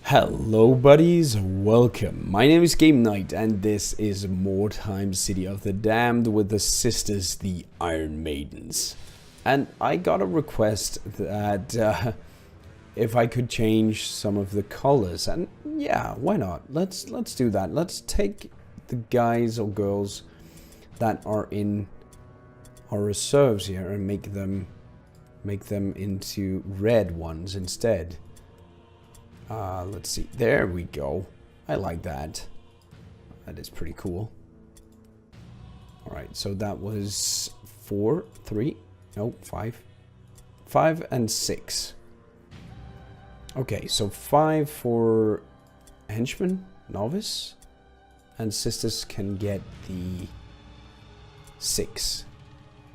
Hello buddies, welcome. My name is Gamesplanet and this is Mordheim, City of the Damned with the sisters, the Iron Maidens. And I got a request that if I could change some of the colors, and yeah, why not? Let's do that. Let's take the guys or girls that are in our reserves here and make them into red ones instead. Let's see. There we go. I like that. That is pretty cool. Alright, so that was 4, 3, no, 5. 5 and 6. Okay, so 5 for henchman, novice, and sisters can get the 6.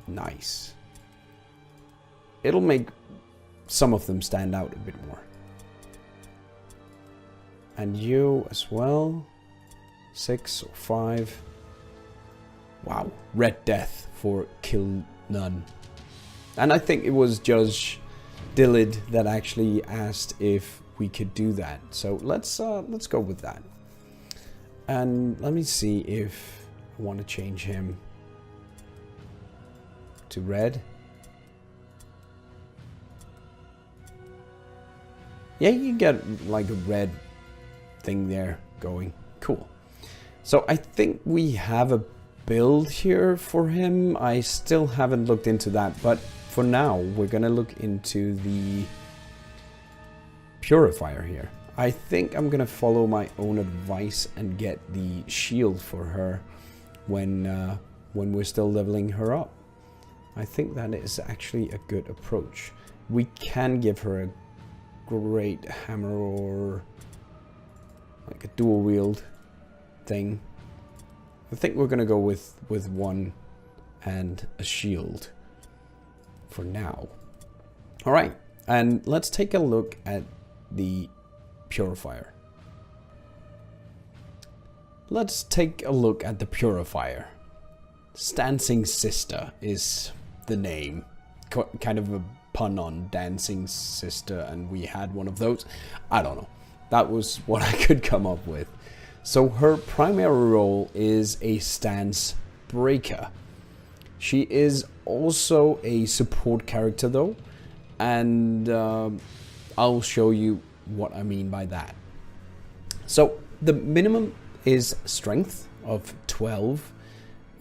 Nice. It'll make some of them stand out a bit more. And you as well. 6 or 5. Wow. Red Death for Kill None. And I think it was Judge Dillid that actually asked if we could do that. So let's go with that. And let me see if I want to change him to red. Yeah, you get like a red thing there going. Cool. So I think we have a build here for him. I still haven't looked into that, but for now we're gonna look into the purifier here. I think I'm gonna follow my own advice and get the shield for her when we're still leveling her up. I think that is actually a good approach. We can give her a great hammer or like a dual wield thing. I think we're gonna go with one and a shield for now. All right, and let's take a look at the purifier. Let's take a look at the purifier. Dancing Sister is the name. Kind of a pun on Dancing Sister, and we had one of those. I don't know. That was what I could come up with. So her primary role is a stance breaker. She is also a support character though, and I'll show you what I mean by that. So the minimum is strength of 12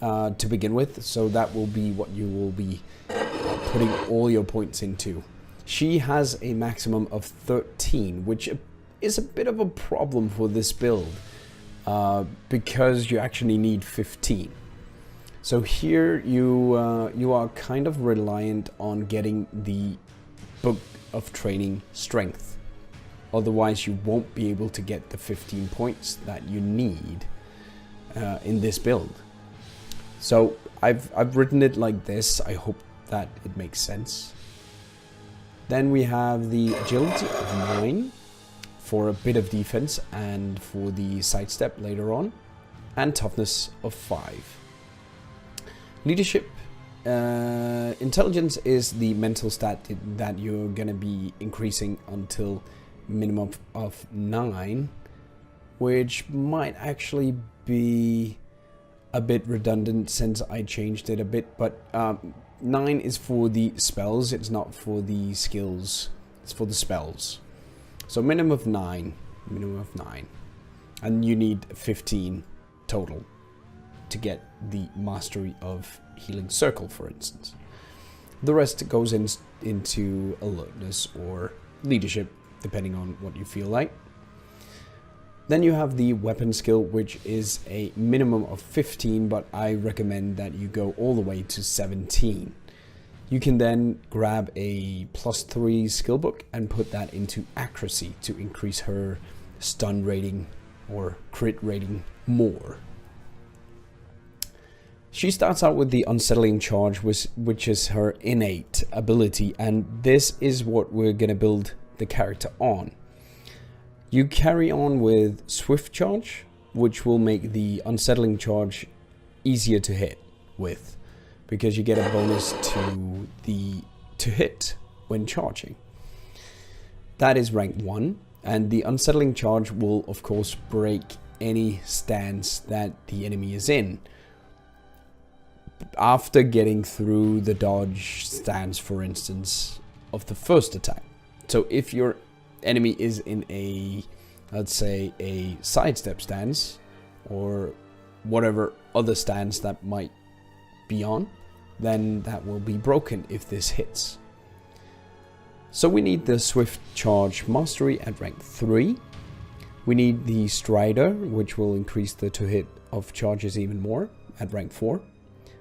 to begin with, so that will be what you will be putting all your points into. She has a maximum of 13, which is a bit of a problem for this build because you actually need 15. So here you are kind of reliant on getting the book of training strength. Otherwise you won't be able to get the 15 points that you need in this build. So I've written it like this. I hope that it makes sense. Then we have the agility of 9 for a bit of defense and for the sidestep later on, and toughness of 5. Leadership, intelligence is the mental stat that you're gonna be increasing until minimum of 9, which might actually be a bit redundant since I changed it a bit, but 9 is for the spells, it's not for the skills, it's for the spells. So minimum of 9, and you need 15 total to get the mastery of Healing Circle, for instance. The rest goes into alertness or leadership, depending on what you feel like. Then you have the weapon skill, which is a minimum of 15, but I recommend that you go all the way to 17. You can then grab a +3 skill book and put that into accuracy to increase her stun rating or crit rating more. She starts out with the unsettling charge, which is her innate ability, and this is what we're going to build the character on. You carry on with swift charge, which will make the unsettling charge easier to hit with, because you get a bonus to hit when charging. That is rank 1. And the unsettling charge will of course break any stance that the enemy is in after getting through the dodge stance, for instance, of the first attack. So if your enemy is in a, let's say, a sidestep stance or whatever other stance that might be on, then that will be broken if this hits. So we need the Swift Charge Mastery at rank 3. We need the Strider, which will increase the to hit of charges even more, at rank 4.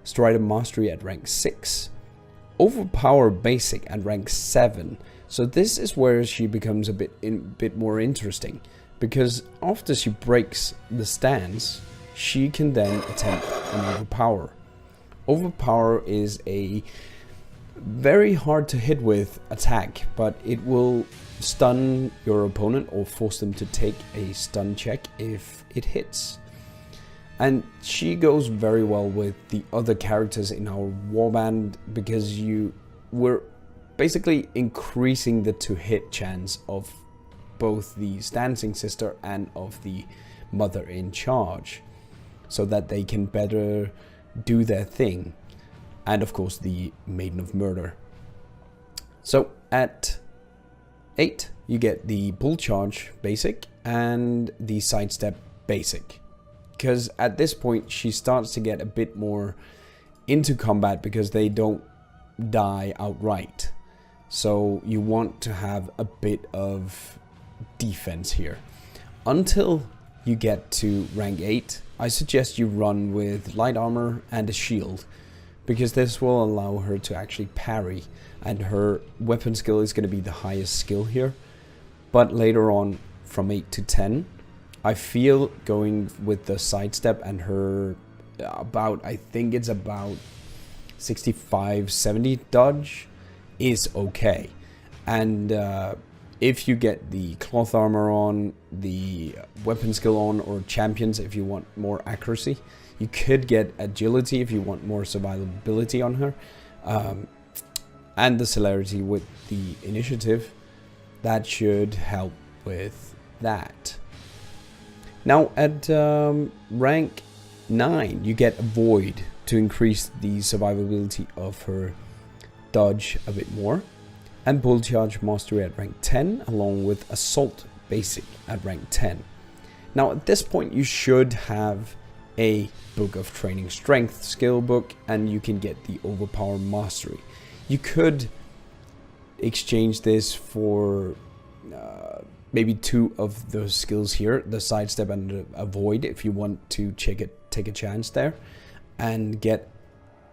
Strider Mastery at rank 6. Overpower Basic at rank 7. So this is where she becomes a bit more interesting, because after she breaks the stance, she can then attempt an Overpower. Overpower is a very hard to hit with attack, but it will stun your opponent or force them to take a stun check if it hits. And she goes very well with the other characters in our warband, because we're basically increasing the to hit chance of both the Dancing Sister and of the Mother in Charge, so that they can better do their thing. And of course the Maiden of Murder. So at 8 you get the Bull Charge Basic and the Sidestep Basic, because at this point she starts to get a bit more into combat because they don't die outright. So you want to have a bit of defense here. Until you get to rank 8, I suggest you run with light armor and a shield, because this will allow her to actually parry, and her weapon skill is going to be the highest skill here. But later on, from 8 to 10, I feel going with the sidestep and her I think it's about 65-70 dodge is okay. And if you get the cloth armor on, the weapon skill on, or champions if you want more accuracy, you could get agility if you want more survivability on her, and the celerity with the initiative. That should help with that. Now at rank 9 you get a Void to increase the survivability of her dodge a bit more, and Bull Charge Mastery at rank 10, along with Assault Basic at rank 10. Now at this point you should have a Book of Training Strength skill book, and you can get the Overpower Mastery. You could exchange this for maybe 2 of those skills here, the Sidestep and Avoid, if you want to take a chance there, and get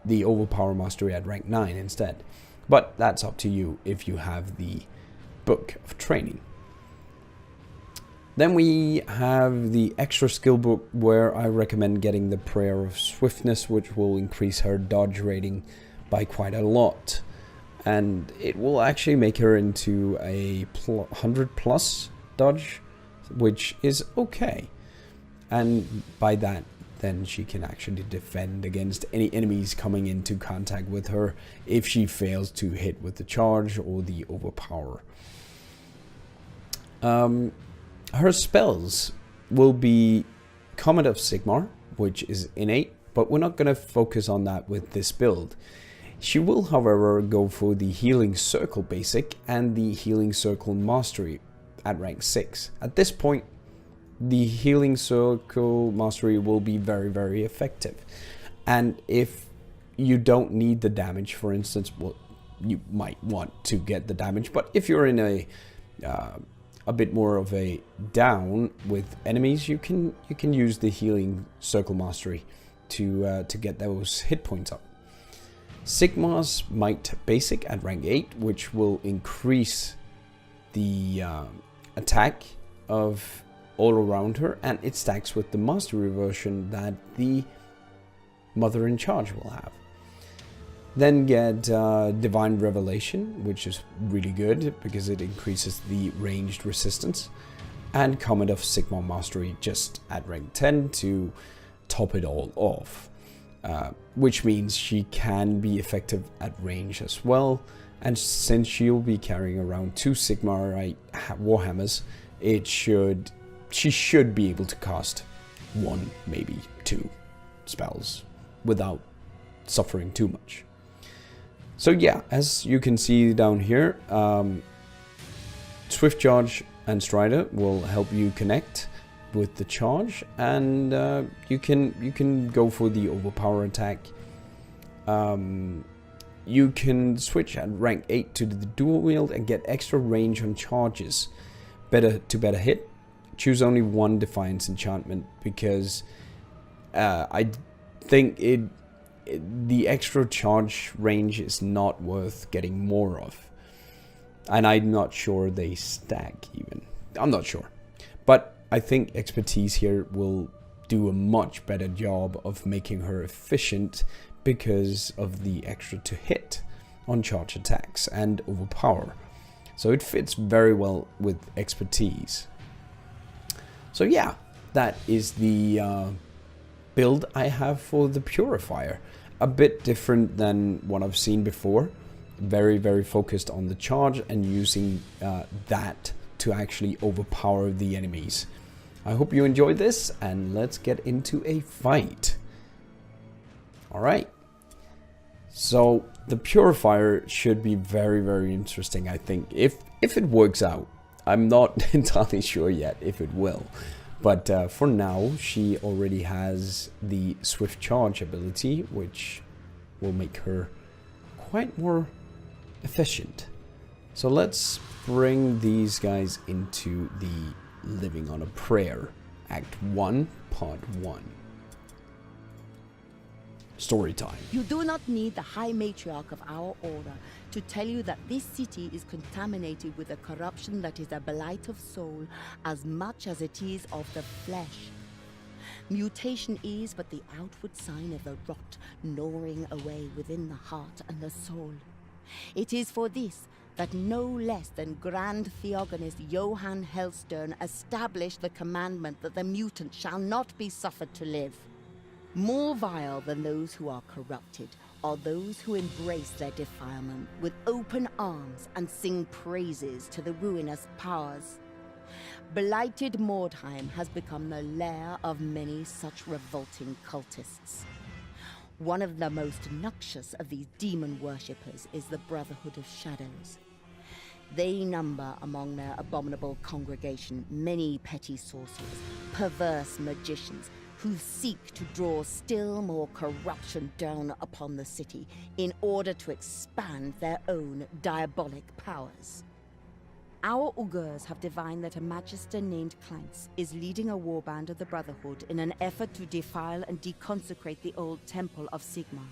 the Overpower Mastery at rank 9 instead. But that's up to you if you have the Book of Training. Then we have the extra skill book, where I recommend getting the Prayer of Swiftness, which will increase her dodge rating by quite a lot. And it will actually make her into a 100 plus dodge, which is okay. And by that, then she can actually defend against any enemies coming into contact with her if she fails to hit with the charge or the overpower. Her spells will be Comet of Sigmar, which is innate, but we're not going to focus on that with this build. She will, however, go for the Healing Circle Basic and the Healing Circle Mastery at rank 6. At this point, the Healing Circle Mastery will be very, very effective. And if you don't need the damage, for instance, well, you might want to get the damage, but if you're in a bit more of a down with enemies, you can use the Healing Circle Mastery to get those hit points up. Sigmar's Might Basic at rank 8, which will increase the attack of all around her, and it stacks with the Mastery version that the Mother in Charge will have. Then get Divine Revelation, which is really good because it increases the ranged resistance, and Comet of Sigmar Mastery just at rank 10 to top it all off. Which means she can be effective at range as well, and since she'll be carrying around 2 Sigmarite Warhammers, she should be able to cast 1, maybe 2 spells without suffering too much. So yeah, as you can see down here, Swift Charge and Strider will help you connect with the charge, and you can go for the overpower attack. You can switch at rank 8 to the dual wield and get extra range on charges. Better hit. Choose only 1 Defiance enchantment, because I think the extra charge range is not worth getting more of. And I'm not sure they stack even. I'm not sure. But I think expertise here will do a much better job of making her efficient, because of the extra to hit on charge attacks and overpower. So it fits very well with expertise. So yeah, that is the build I have for the Purifier. A bit different than what I've seen before. Very, very focused on the charge and using that to actually overpower the enemies. I hope you enjoyed this, and let's get into a fight. Alright. So the Purifier should be very, very interesting, I think, if it works out. I'm not entirely sure yet if it will. But for now, she already has the Swift Charge ability, which will make her quite more efficient. So let's bring these guys into the Living on a Prayer, Act 1, Part 1. Story time. You do not need the High Matriarch of our order to tell you that this city is contaminated with a corruption that is a blight of soul as much as it is of the flesh. Mutation is but the outward sign of the rot gnawing away within the heart and the soul. It is for this that no less than Grand Theogonist Johann Hellstern established the commandment that the mutant shall not be suffered to live. More vile than those who are corrupted are those who embrace their defilement with open arms and sing praises to the ruinous powers. Blighted Mordheim has become the lair of many such revolting cultists. One of the most noxious of these demon worshippers is the Brotherhood of Shadows. They number among their abominable congregation many petty sorcerers, perverse magicians, who seek to draw still more corruption down upon the city in order to expand their own diabolic powers. Our augurs have divined that a magister named Kleintz is leading a warband of the Brotherhood in an effort to defile and deconsecrate the old temple of Sigmar.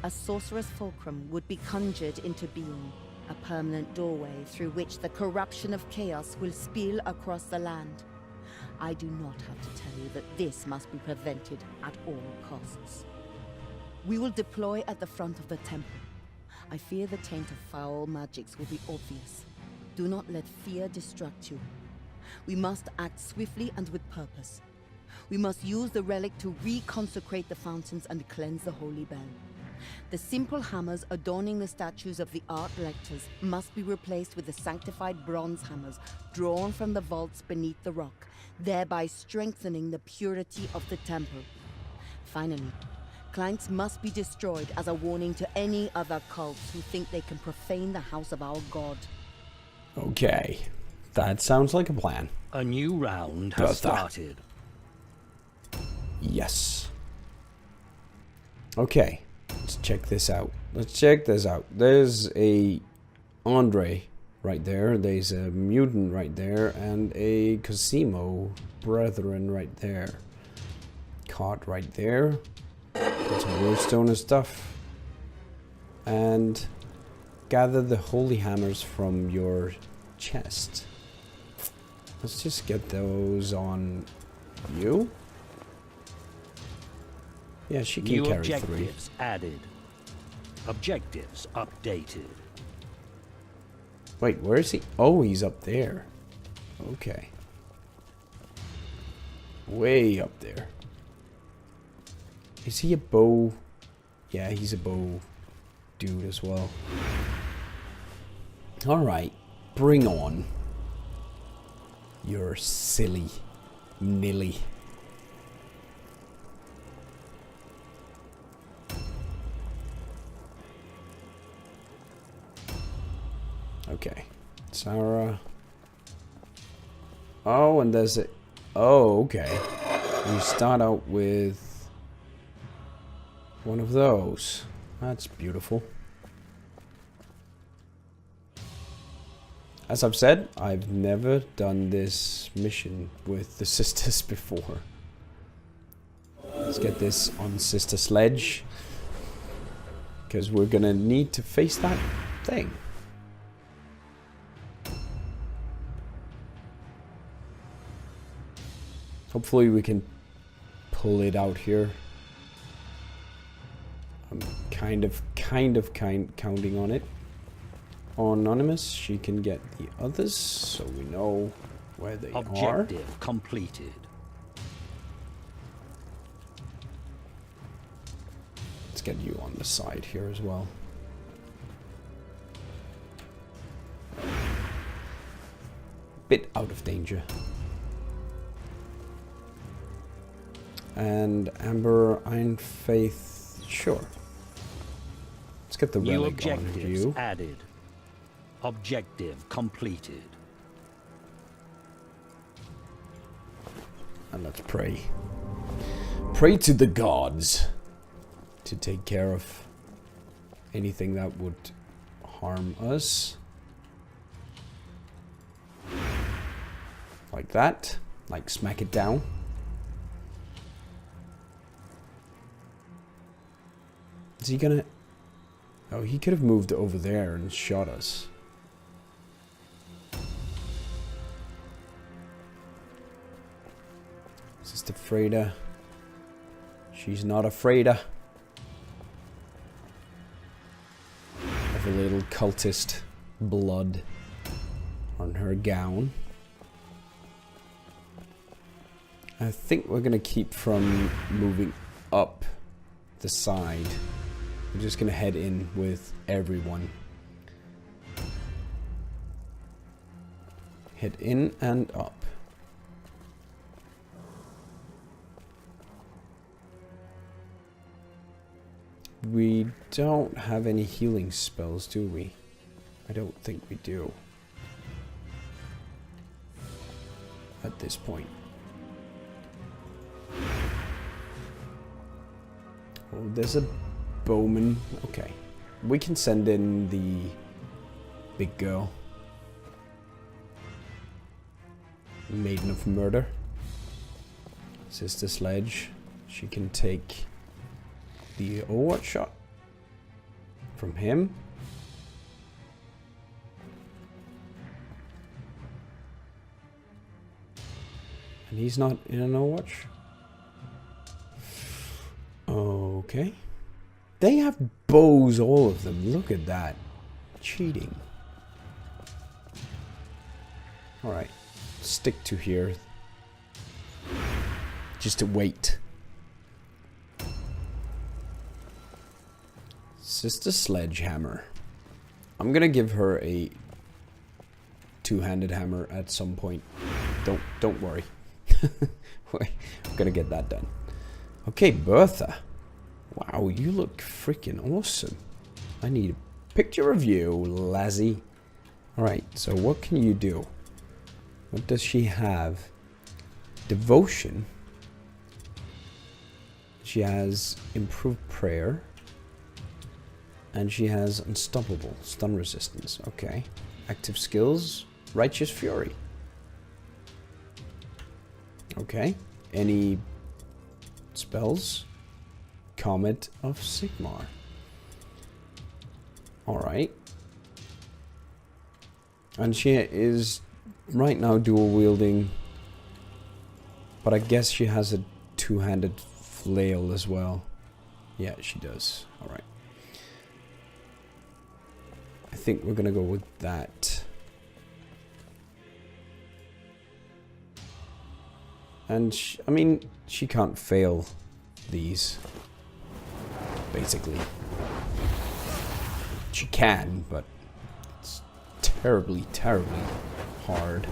A sorcerer's fulcrum would be conjured into being, a permanent doorway through which the corruption of chaos will spill across the land. I do not have to tell you that this must be prevented at all costs. We will deploy at the front of the temple. I fear the taint of foul magics will be obvious. Do not let fear distract you. We must act swiftly and with purpose. We must use the relic to reconsecrate the fountains and cleanse the holy bell. The simple hammers adorning the statues of the art lectors must be replaced with the sanctified bronze hammers drawn from the vaults beneath the rock, thereby strengthening the purity of the temple. Finally, Kleintz must be destroyed as a warning to any other cults who think they can profane the house of our god. Okay, that sounds like a plan. A new round has started. Yes. Okay, let's check this out. There's a Andre right there. There's a mutant right there, and a Cosimo brethren right there. Cart right there. There's some redstone and stuff. And gather the holy hammers from your chest. Let's just get those on you. Yeah, she can carry 3. Objectives added. Objectives updated. Wait, where is he? Oh, he's up there. Okay. Way up there. Is he a bow? Yeah, he's a bow dude as well. Alright, bring on. You're silly. Nilly. Okay. Sarah. Oh, and there's a... Oh, okay. We start out with one of those. That's beautiful. As I've said, I've never done this mission with the sisters before. Let's get this on Sister Sledge. Because we're gonna need to face that thing. Hopefully we can pull it out here. I'm kind of counting on it. Anonymous, she can get the others, so we know where they are. Objective completed. Let's get you on the side here as well. Bit out of danger. And Amber, Iron Faith, sure. Let's get the New relic on objectives you. added. Objective completed. And let's pray. Pray to the gods to take care of anything that would harm us. Like that. Like smack it down. Is he gonna... Oh, he could have moved over there and shot us. Sister Freda. She's not afraid of a little cultist blood on her gown. I think we're gonna keep from moving up the side. We're just gonna head in with everyone. Head in and up. We don't have any healing spells, do we? I don't think we do. At this point. Oh, there's a bowman. Okay. We can send in the big girl. Maiden of Murder. Sister Sledge. She can take the Overwatch shot from him. And he's not in an Overwatch. Okay. They have bows, all of them. Look at that. Cheating. Alright. Stick to here. Just to wait. Sister Sledgehammer. I'm gonna give her a two-handed hammer at some point. Don't worry. We're gonna get that done. Okay, Bertha. Wow, you look freaking awesome. I need a picture of you, lassie. Alright, so what can you do? What does she have? Devotion. She has improved prayer. And she has unstoppable stun resistance. Okay. Active skills. Righteous Fury. Okay. Any spells? Comet of Sigmar. Alright. And she is right now dual wielding. But I guess she has a two-handed flail as well. Yeah, she does. Alright. I think we're gonna go with that. And I mean, she can't fail these. Basically. She can, but it's terribly, terribly hard.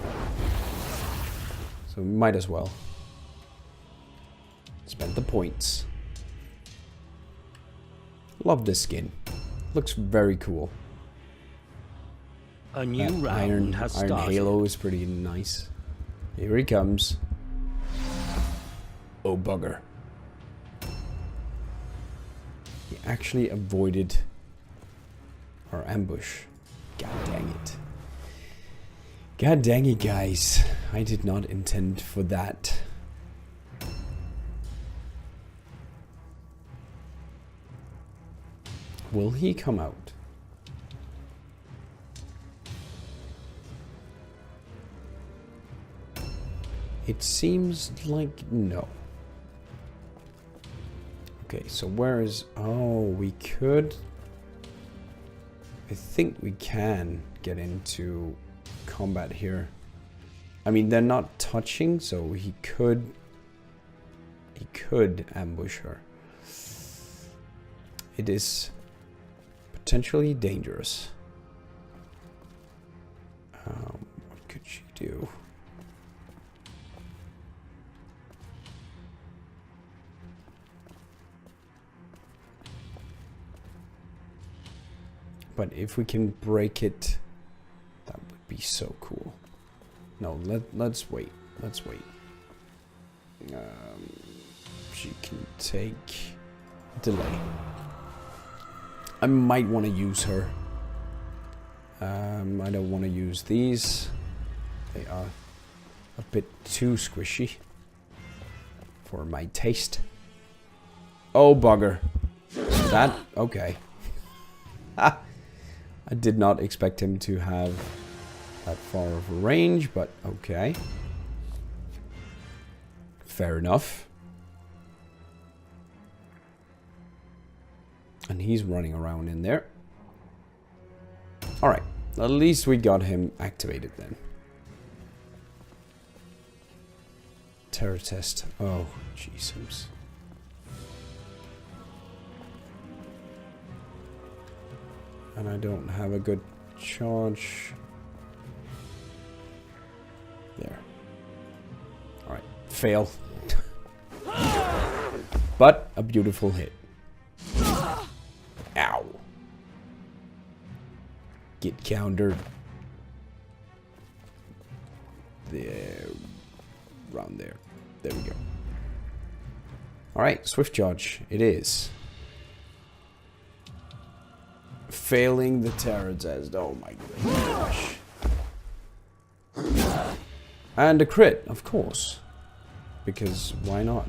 So we might as well spend the points. Love this skin. Looks very cool. A new That round has iron started. halo is pretty nice. Here he comes. Oh bugger. He actually avoided our ambush. God dang it. God dang it, guys. I did not intend for that. Will he come out? It seems like no. Okay, so where is... Oh, we could... I think we can get into combat here. I mean, they're not touching, so he could ambush her. It is potentially dangerous. What could she do? But if we can break it, that would be so cool. No, let's wait. Let's wait. She can take delay. I might want to use her. I don't want to use these. They are a bit too squishy for my taste. Oh bugger. That okay. Ha! I did not expect him to have that far of a range, but okay. Fair enough. And he's running around in there. Alright, at least we got him activated then. Terror test. Oh, Jesus. And I don't have a good charge. There. Alright. Fail. But a beautiful hit. Ow. Get countered. There. Around there. There we go. Alright, swift charge. It is. Failing the terror test. Oh my gosh. And a crit, of course. Because why not?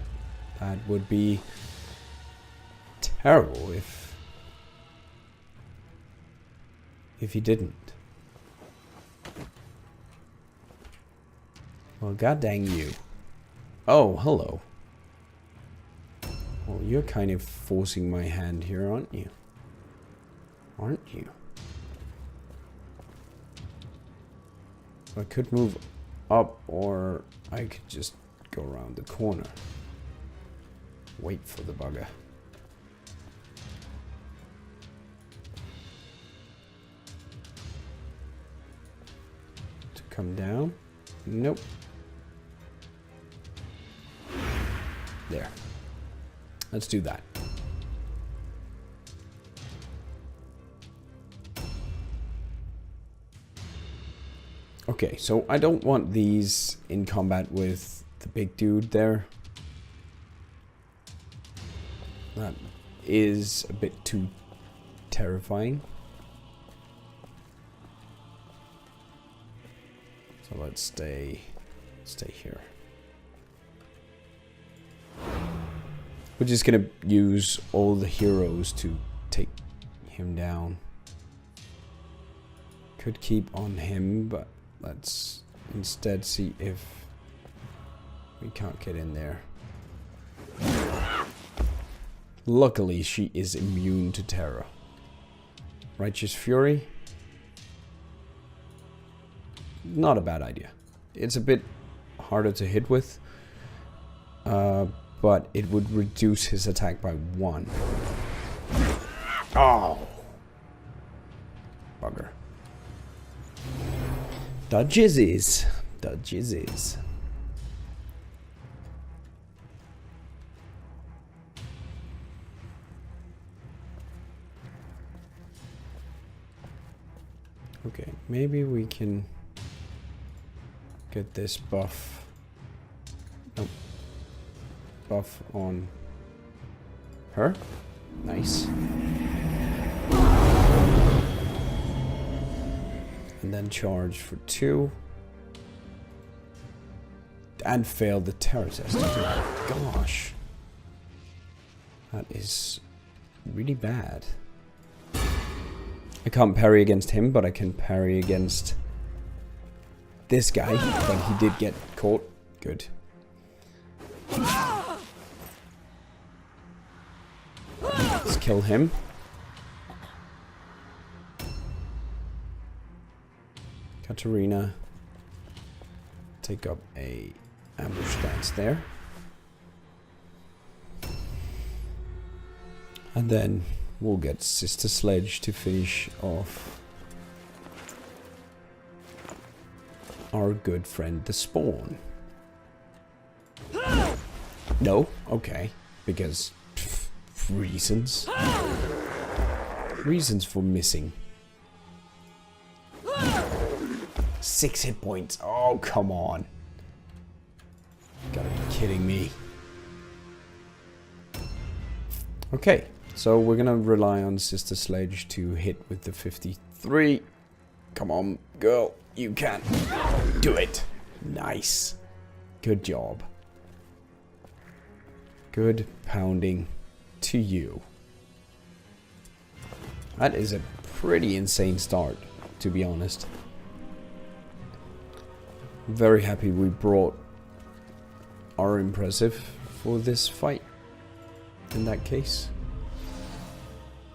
That would be terrible if he didn't. Well, god dang you. Oh, hello. Well, you're kind of forcing my hand here, aren't you? Aren't you? I could move up, or I could just go around the corner. Wait for the bugger. To come down? Nope. There. Let's do that. Okay, so I don't want these in combat with the big dude there. That is a bit too terrifying. So let's stay here. We're just gonna use all the heroes to take him down. Could keep on him, but let's instead see if we can't get in there. Luckily, she is immune to terror. Righteous Fury. Not a bad idea. It's a bit harder to hit with. But it would reduce his attack by 1. Oh! Bugger. The jizzes. The jizzes. Okay, maybe we can get this buff. Nope. Buff on her. Nice. And then charge for 2. And fail the terror test. Oh my gosh. That is really bad. I can't parry against him, but I can parry against this guy. But he did get caught. Good. Let's kill him. Katarina. Take up a ambush stance there. And then we'll get Sister Sledge to finish off our good friend the Spawn. No? Okay. Because reasons. Reasons for missing. 6 hit points. Oh, come on. Gotta be kidding me. Okay. So we're gonna rely on Sister Sledge to hit with the 53. Come on, girl. You can do it. Nice. Good job. Good pounding to you. That is a pretty insane start, to be honest. Very happy we brought our impressive for this fight. In that case.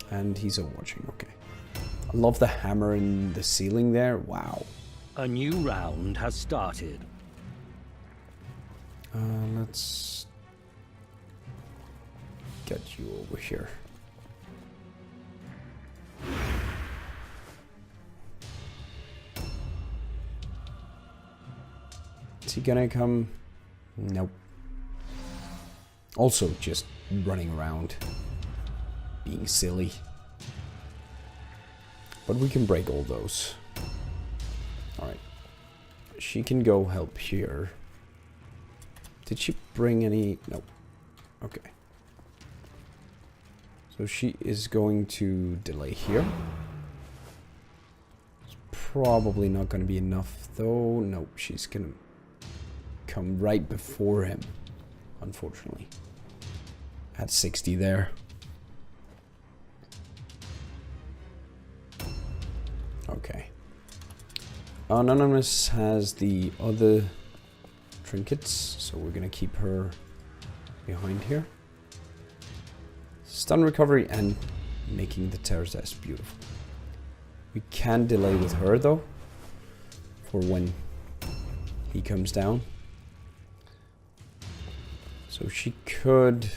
And he's watching, okay. I love the hammer in the ceiling there. Wow. A new round has started. Let's get you over here. Is he gonna come? Nope. Also just running around. Being silly. But we can break all those. Alright. She can go help here. Did she bring any? Nope. Okay. So she is going to delay here. It's probably not going to be enough though. Nope, she's going to come right before him. Unfortunately. At 60 there. Okay. Anonymous has the other trinkets, so we're gonna keep her behind here. Stun recovery and making the terror test beautiful. We can delay with her though, for when he comes down. So she could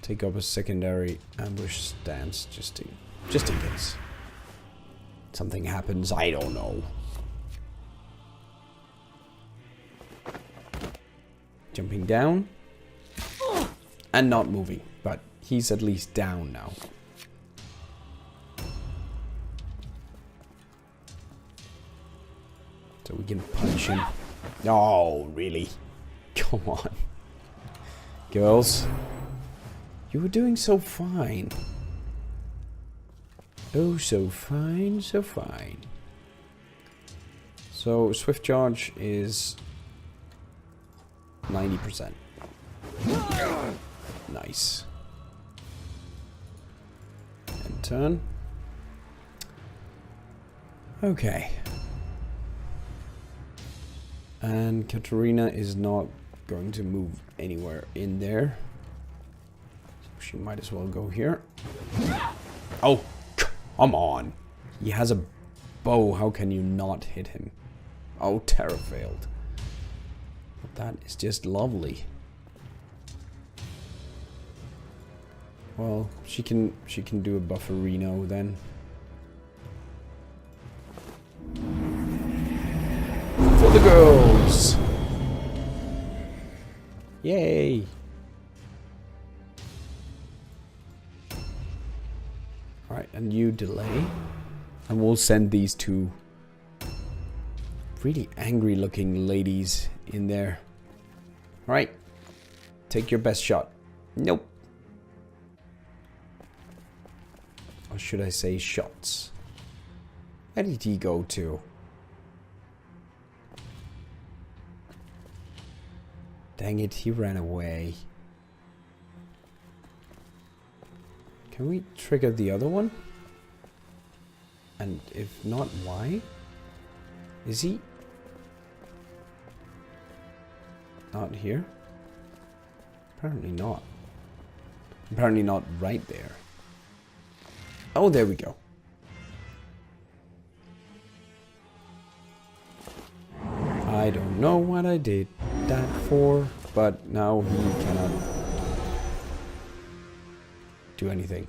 take up a secondary ambush stance just in case something happens. I don't know. Jumping down and not moving, but he's at least down now. So we can punch him. Oh, really? Come on. Girls. You were doing so fine. Oh, so fine, so fine. So, Swift Charge is 90%. Nice. And turn. Okay. And Katarina is not going to move anywhere in there. She might as well go here. Oh, come on. He has a bow. How can you not hit him? Oh, terror failed. But that is just lovely. Well, she can do a bufferino then. For the girls. Yay. Alright, and you delay. And we'll send these two really angry looking ladies in there. Alright. Take your best shot. Nope. Or should I say shots? Where did he go to? Dang it, he ran away. Can we trigger the other one? And if not, why? Is he not here? Apparently not. Apparently not right there. Oh, there we go. I don't know what I did that for, but now he cannot do anything.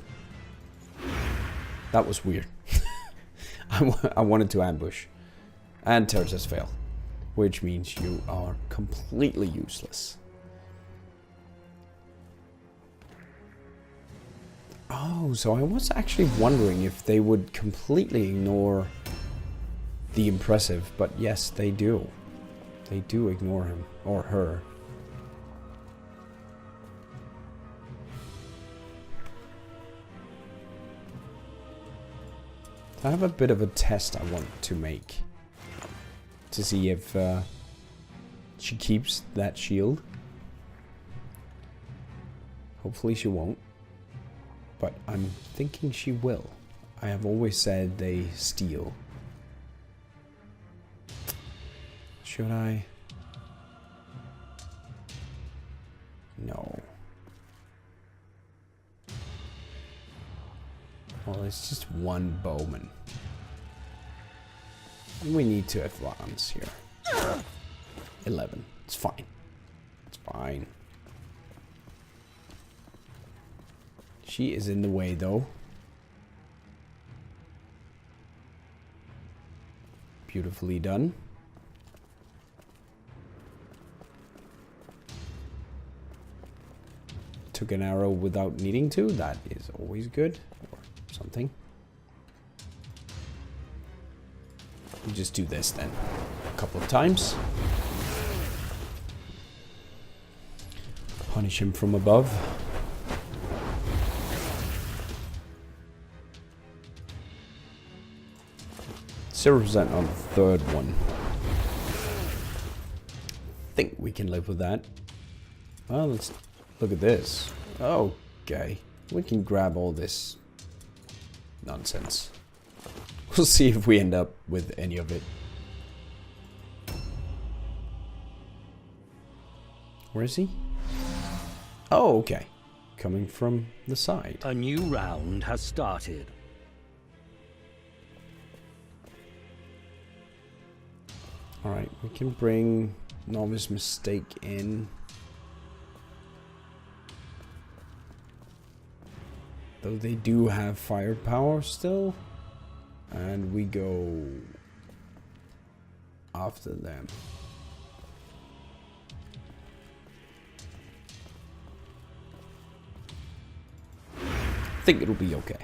That was weird. I wanted to ambush. And Terraces fail. Which means you are completely useless. Oh, so I was actually wondering if they would completely ignore the impressive, but yes, they do. They do ignore him, or her. I have a bit of a test I want to make. To see if she keeps that shield. Hopefully she won't. But I'm thinking she will. I have always said they steal. Should I? No. Well, it's just one bowman. We need to advance here. 11. It's fine. It's fine. She is in the way, though. Beautifully done. Took an arrow without needing to. That is always good. Or something. We just do this then. A couple of times. Punish him from above. %, on the third one. I think we can live with that. Well, let's look at this. Okay. We can grab all this nonsense. We'll see if we end up with any of it. Where is he? Oh, okay. Coming from the side. A new round has started. Alright, we can bring Novice Mistake in. Though they do have firepower still. And we go after them. I think it'll be okay.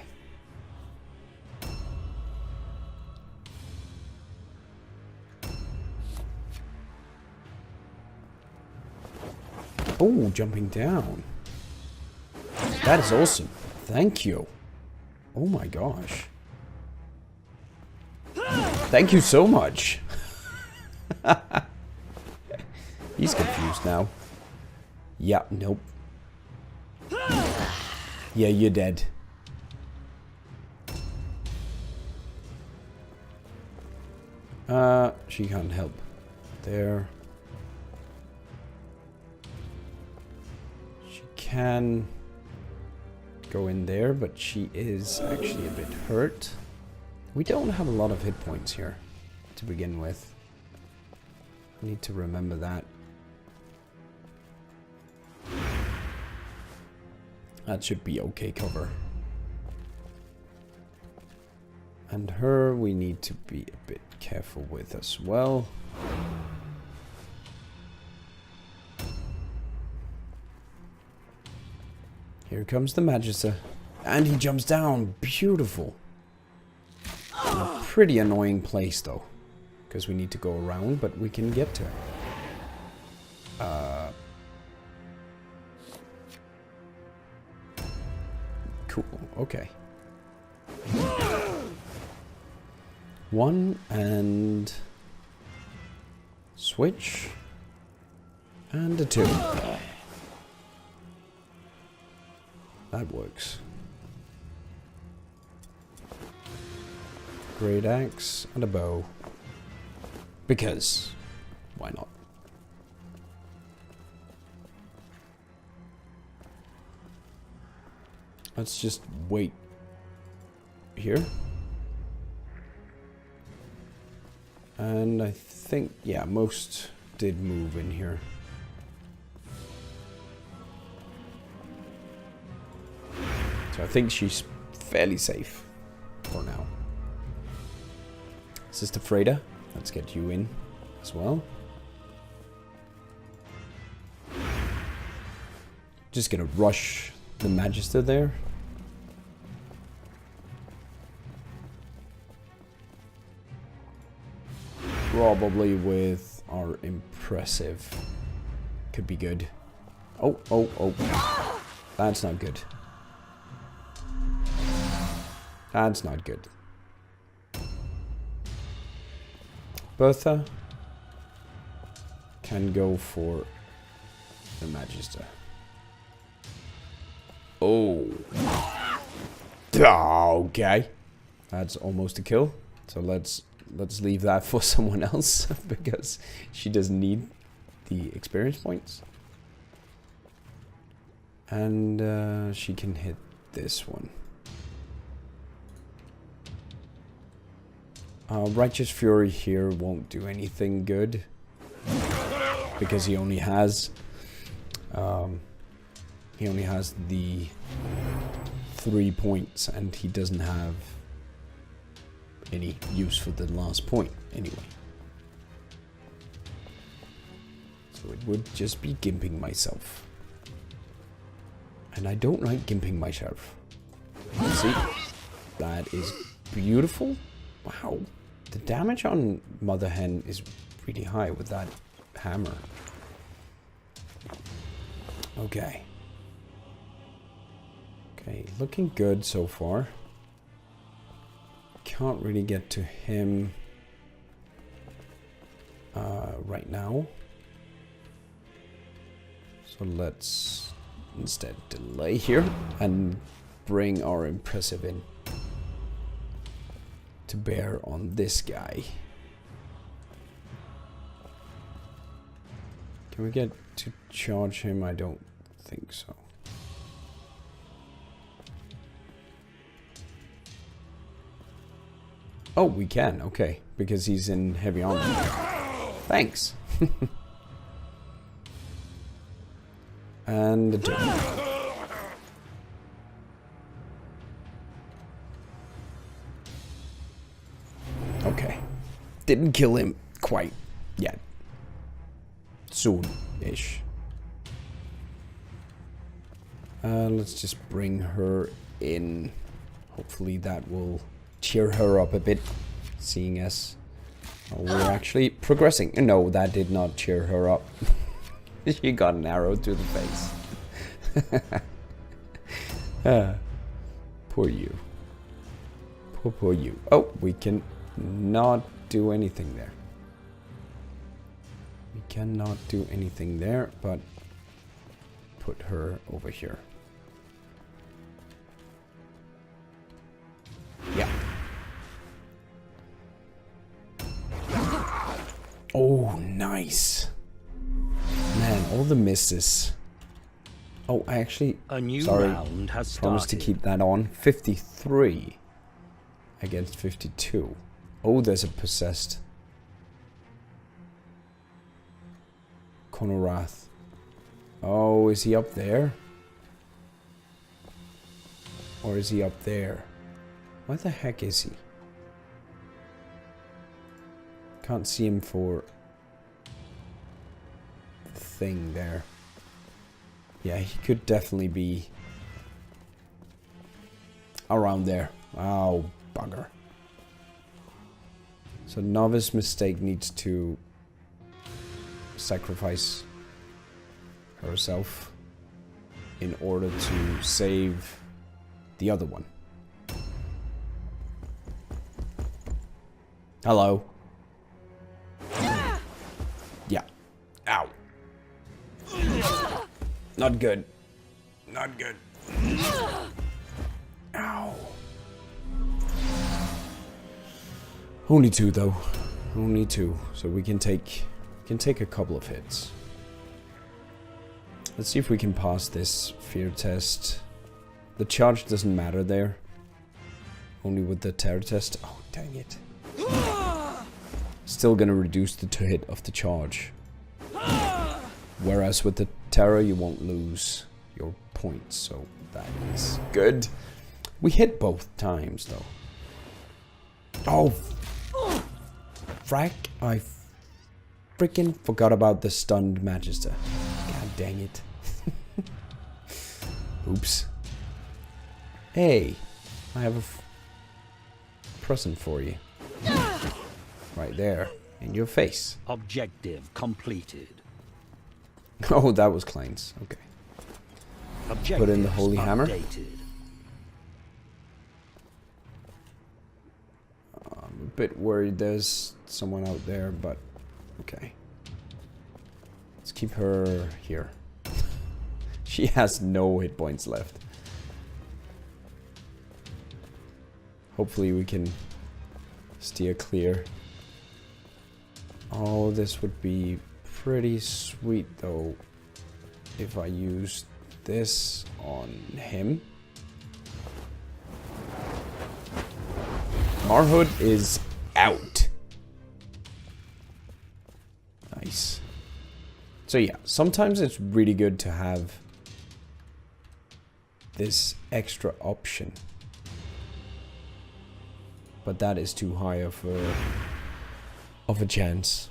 Oh, jumping down. That is awesome. Thank you. Oh my gosh. Thank you so much. He's confused now. Yeah, nope. Yeah, you're dead. She can't help. There. She can go in there, but she is actually a bit hurt. We don't have a lot of hit points here to begin with. I need to remember that. That should be okay cover. And her we need to be a bit careful with as well. Here comes the Magister. And he jumps down. Beautiful. A pretty annoying place though. Because we need to go around, but we can get to it. Cool. Okay. 1 and... switch. And a 2. That works. Great axe and a bow. Because, why not? Let's just wait here. And I think, yeah, most did move in here. So I think she's fairly safe for now. Sister Freda, let's get you in as well. Just gonna rush the Magister there. Probably with our impressive. Could be good. Oh, oh, oh. That's not good. That's not good. Bertha can go for the Magister. Oh. Okay. That's almost a kill. So let's leave that for someone else because she doesn't need the experience points. And she can hit this one. Righteous Fury here won't do anything good because he only has the 3 points and he doesn't have any use for the last point anyway. So it would just be gimping myself. And I don't like gimping myself. See? That is beautiful. Wow. The damage on Mother Hen is really high with that hammer. Okay. Okay, looking good so far. Can't really get to him right now. So let's instead delay here and bring our impressive in to bear on this guy. Can we get to charge him? I don't think so. Oh, we can. Okay. Because he's in heavy armor. Thanks. And a 2. Okay. Didn't kill him quite yet. Soon-ish. Let's just bring her in. Hopefully that will cheer her up a bit, seeing as we're actually progressing. No, that did not cheer her up. She got an arrow to the face. Poor you. Poor you. Oh, we can not do anything there. We cannot do anything there, but put her over here. Yeah. Oh, nice. Man, all the misses. Oh, I actually round has started. Promised to keep that on. 53 against 52. Oh, there's a possessed Konorath. Oh, is he up there? Or is he up there? Where the heck is he? Can't see him for the thing there. Yeah, he could definitely be around there. Oh, bugger. So Novice Mistake needs to sacrifice herself in order to save the other one. Hello. Yeah. Ow. Not good. Not good. Ow. Only 2 though. Only 2. So we can take a couple of hits. Let's see if we can pass this fear test. The charge doesn't matter there. Only with the terror test. Oh, dang it. Still gonna reduce the hit of the charge. Whereas with the terror you won't lose your points, so that is good. We hit both times though. Oh, frack, I freaking forgot about the stunned Magister. God dang it. Oops. Hey, I have a present for you. Right there, in your face. Objective completed. Oh, that was Klein's. Okay. Put in the Holy Hammer. I'm a bit worried there's someone out there, but okay. Let's keep her here. She has no hit points left. Hopefully we can steer clear. Oh, this would be pretty sweet though if I used this on him. Marhood is out. Nice. So yeah, sometimes it's really good to have this extra option. But that is too high of a chance.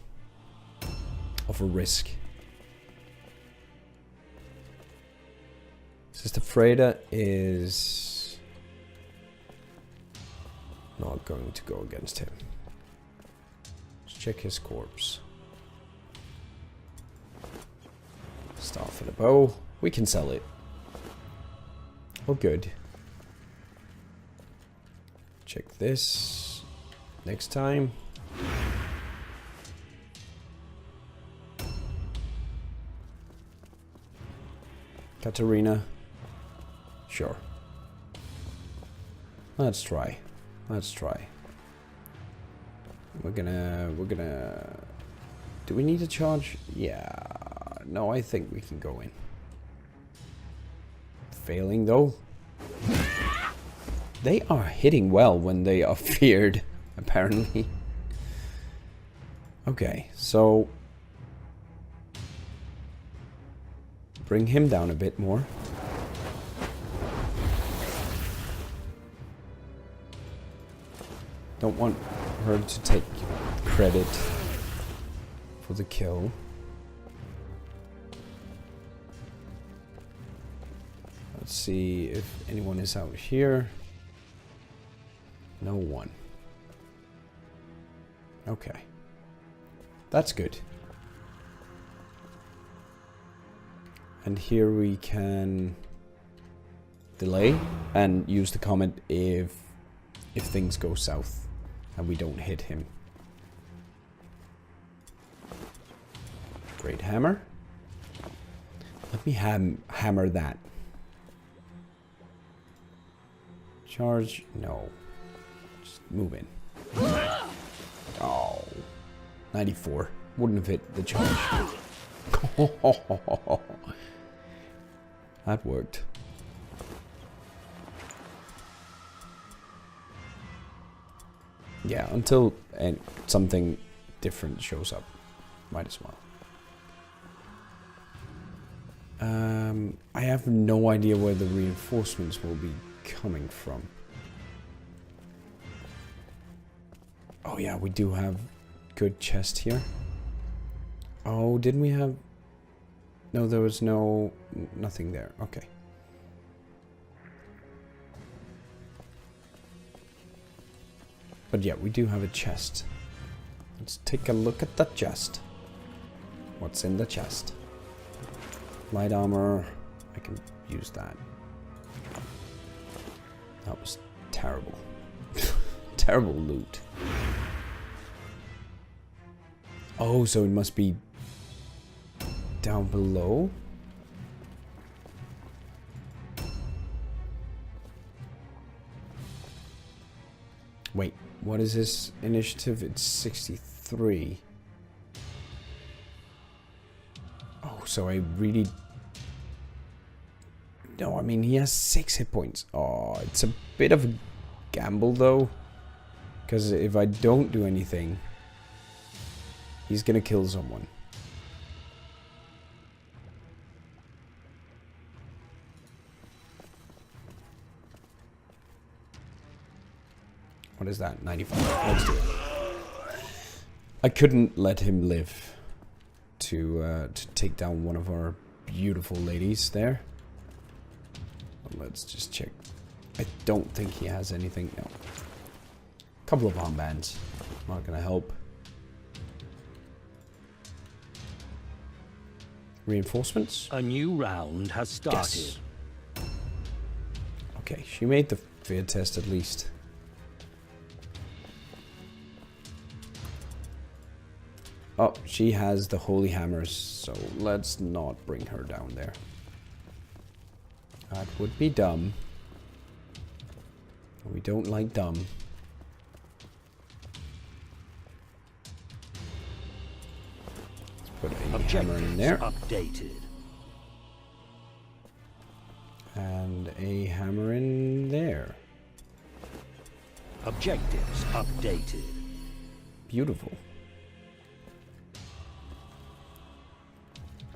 Of a risk. Sister Freda is not going to go against him. Let's check his corpse. Staff and a bow. We can sell it. Oh, good. Check this next time. Katarina. Sure. Let's try. Let's try. We're gonna... Do we need a charge? Yeah. No, I think we can go in. Failing though. They are hitting well when they are feared, apparently. Okay, so... Bring him down a bit more. Don't want her to take credit for the kill. Let's see if anyone is out here. No one. Okay. That's good. And here we can delay and use the comment if things go south and we don't hit him. Great hammer. Let me hammer that. Charge, no. Just move in. Oh. 94. Wouldn't have hit the charge. That worked. Yeah, until something different shows up. Might as well. I have no idea where the reinforcements will be coming from. Oh yeah, we do have good chest here. Oh, didn't we have... No, there was nothing there. Okay. But yeah, we do have a chest. Let's take a look at the chest. What's in the chest? Light armor. I can use that. That was terrible. Terrible loot. Oh, so it must be down below? Wait, what is this initiative? It's 63. Oh, so I really... No, I mean, he has 6 hit points. Oh, it's a bit of a gamble, though. Because if I don't do anything, he's gonna kill someone. What is that? 95. Let's do it. I couldn't let him live to take down one of our beautiful ladies there. Let's just check. I don't think he has anything. No. Couple of armbands. Not gonna help. Reinforcements? A new round has started. Yes. Okay, she made the fear test at least. Oh, she has the holy hammers, so let's not bring her down there. That would be dumb. We don't like dumb. Let's put a hammer in there. Updated. And a hammer in there. Objectives updated. Beautiful.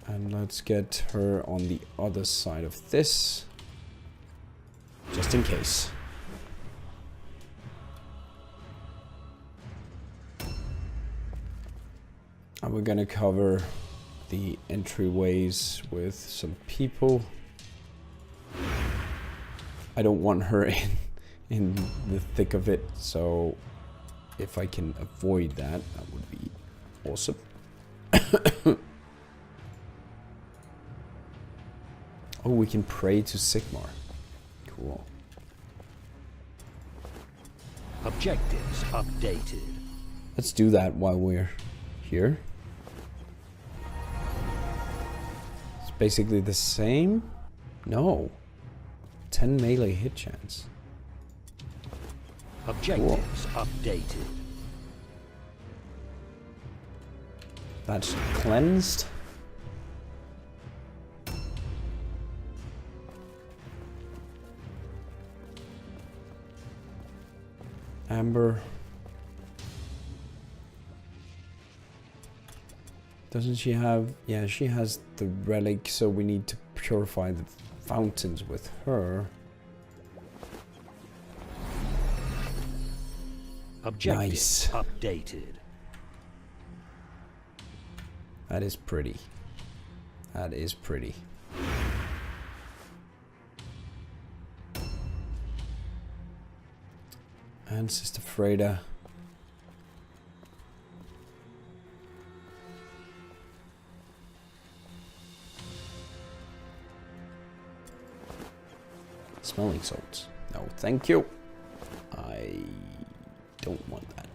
And let's get her on the other side of this. Just in case. And we're gonna cover the entryways with some people. I don't want her in the thick of it, so if I can avoid that, that would be awesome. Oh, we can pray to Sigmar. Cool. Objectives updated. Let's do that while we're here. It's basically the same. No. 10 melee hit chance. Objectives updated. That's cleansed. Amber. Doesn't she have... Yeah, she has the relic, so we need to purify the fountains with her. Objectives Nice. updated. That is pretty. That is pretty. And Sister Freda. Smelling salts. No, thank you. I don't want that.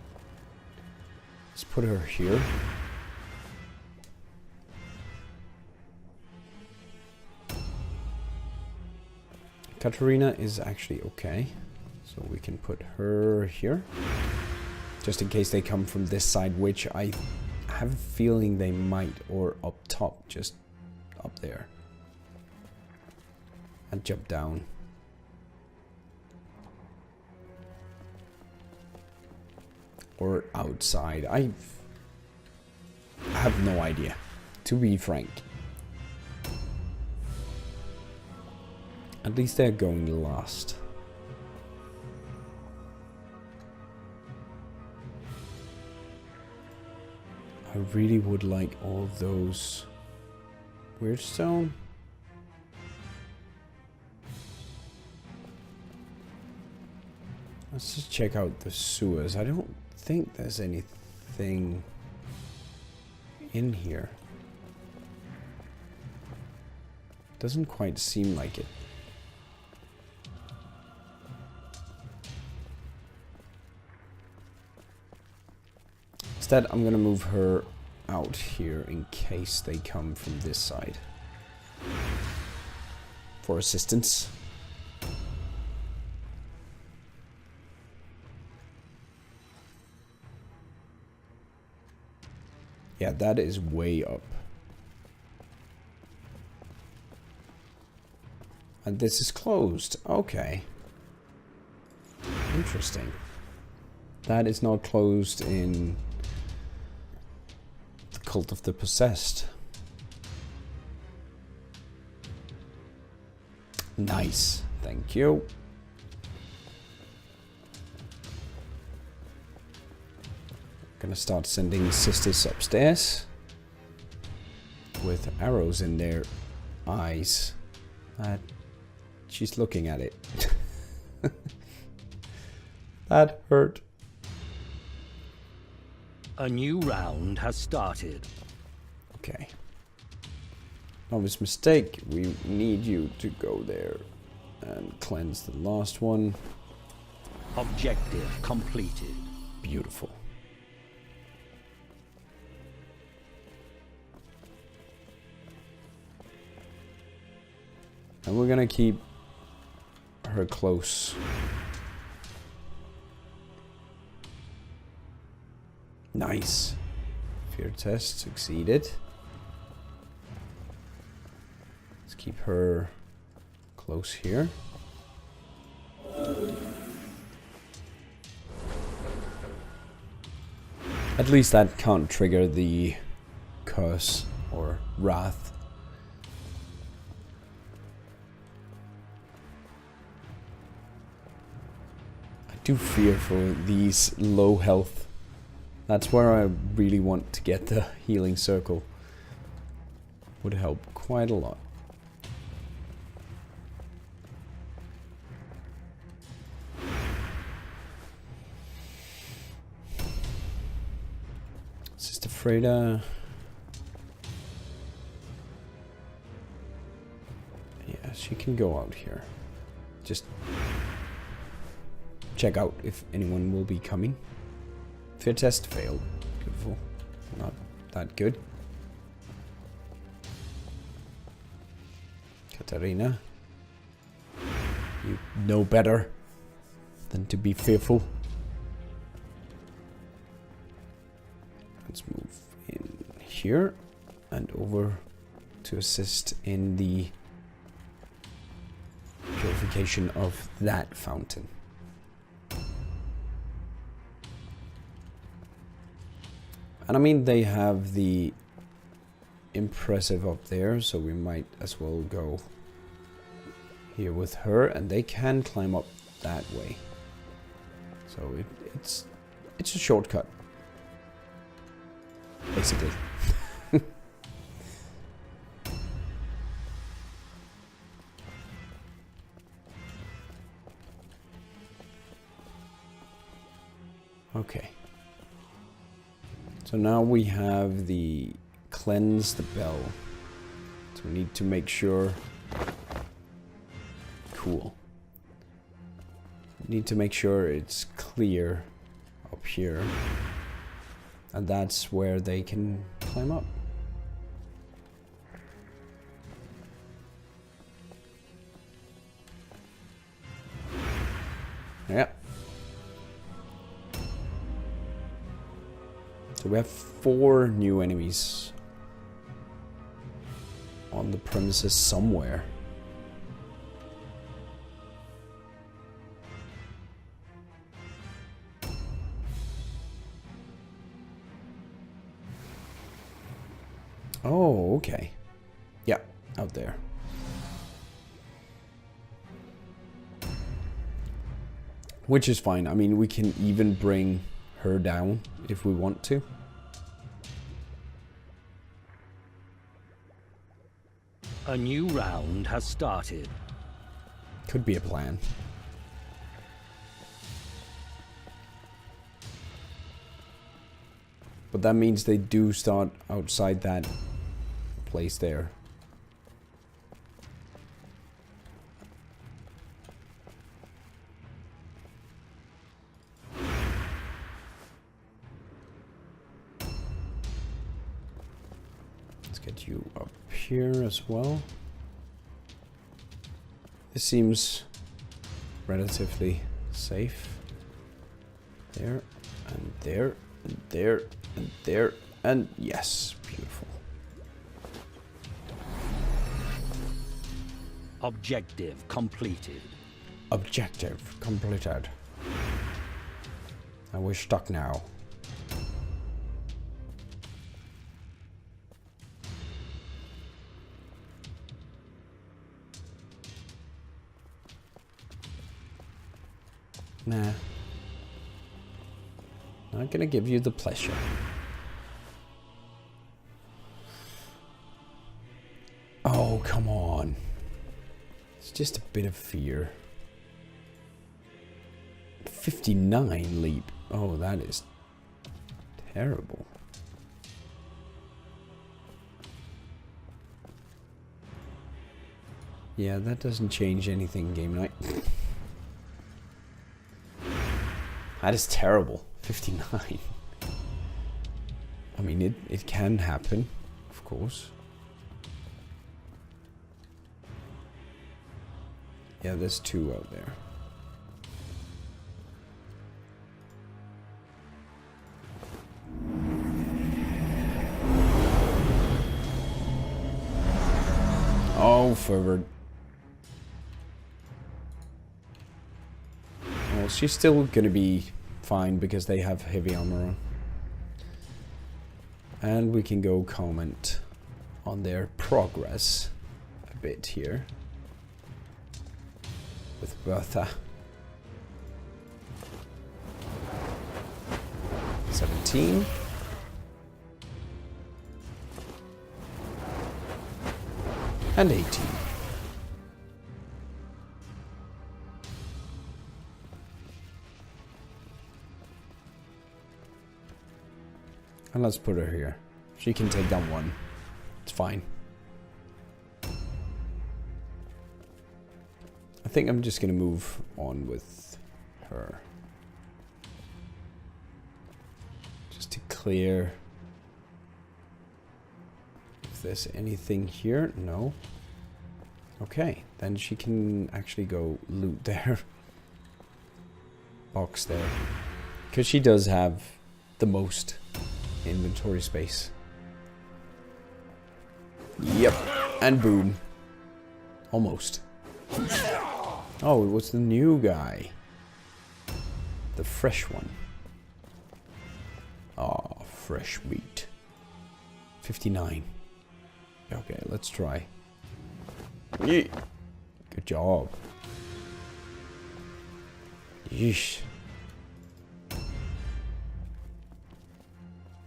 Let's put her here. Katarina is actually okay. So we can put her here. Just in case they come from this side, which I have a feeling they might, or up top, just up there. And jump down. Or outside. I have no idea, to be frank. At least they're going last. I really would like all those. Weirdstone? Let's just check out the sewers. I don't think there's anything in here. Doesn't quite seem like it. Instead, I'm gonna move her out here in case they come from this side for assistance. Yeah, that is way up. And this is closed. Okay. Interesting. That is not closed in the Cult of the Possessed. Nice. Thank you. Gonna start sending sisters upstairs with arrows in their eyes. She's looking at it. That hurt. A new round has started. Okay. Obvious mistake. We need you to go there and cleanse the last one. Objective completed. Beautiful. And we're gonna keep her close. Nice. Fear test succeeded. Let's keep her close here. At least that can't trigger the curse or wrath. I do fear for these low health. That's where I really want to get the healing circle. Would help quite a lot. Sister Freda. Yeah, she can go out here. Just check out if anyone will be coming. Fear test failed. Beautiful. Not that good. Katarina. You know better than to be fearful. Let's move in here and over to assist in the purification of that fountain. And I mean, they have the impressive up there, so we might as well go here with her, and they can climb up that way. So it's a shortcut, basically. Okay. So now we have the cleanse the bell. So we need to make sure. Cool. Need to make sure it's clear up here. And that's where they can climb up. Yeah. So we have 4 new enemies on the premises somewhere. Oh, okay. Yeah, out there. Which is fine. I mean, we can even bring her down if we want to. A new round has started. Could be a plan. But that means they do start outside that place there. Let's get you up here as well. This seems relatively safe. There, and there, and there, and there, and yes, beautiful. Objective completed. Objective completed. And we're stuck now. Nah. Not gonna give you the pleasure. Oh, come on. It's just a bit of fear. 59 leap. Oh, that is terrible. Yeah, that doesn't change anything, game night. That is terrible. 59. I mean, it can happen, of course. Yeah, there's 2 out there. Oh, forward. Well, she's still gonna be fine because they have heavy armor on. And we can go comment on their progress a bit here. With Bertha. 17. And 18. And let's put her here. She can take down 1. It's fine. I think I'm just gonna move on with her. Just to clear. If there's anything here, no. Okay, then she can actually go loot their box there. Because she does have the most inventory space. Yep, and boom. Almost. Oh, it was the new guy. The fresh one. Oh, fresh meat. 59. Okay, let's try. Yeah. Good job. Yeesh.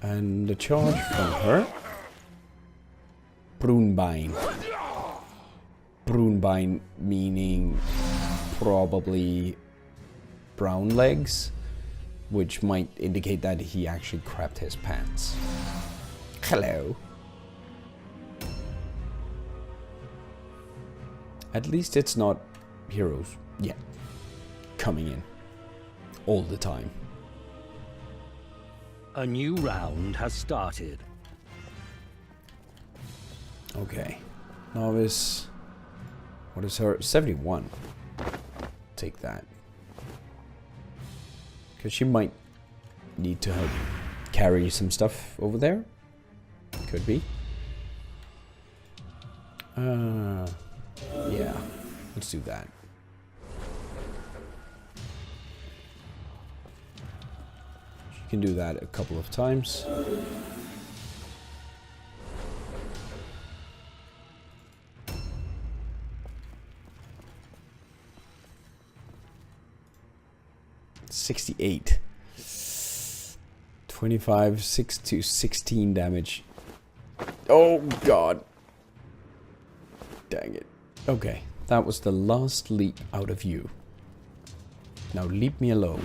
And the charge from her. Brunbein. Brunbein meaning probably brown legs, which might indicate that he actually crapped his pants. Hello. At least it's not heroes yet coming in all the time. A new round has started. Okay. Novice. What is her? 71. Take that. Because she might need to help carry some stuff over there. Could be. Yeah. Let's do that. She can do that a couple of times. $68. 25, 6 to 16 damage. Oh god. Dang it. Okay, that was the last leap out of you. Now leave me alone.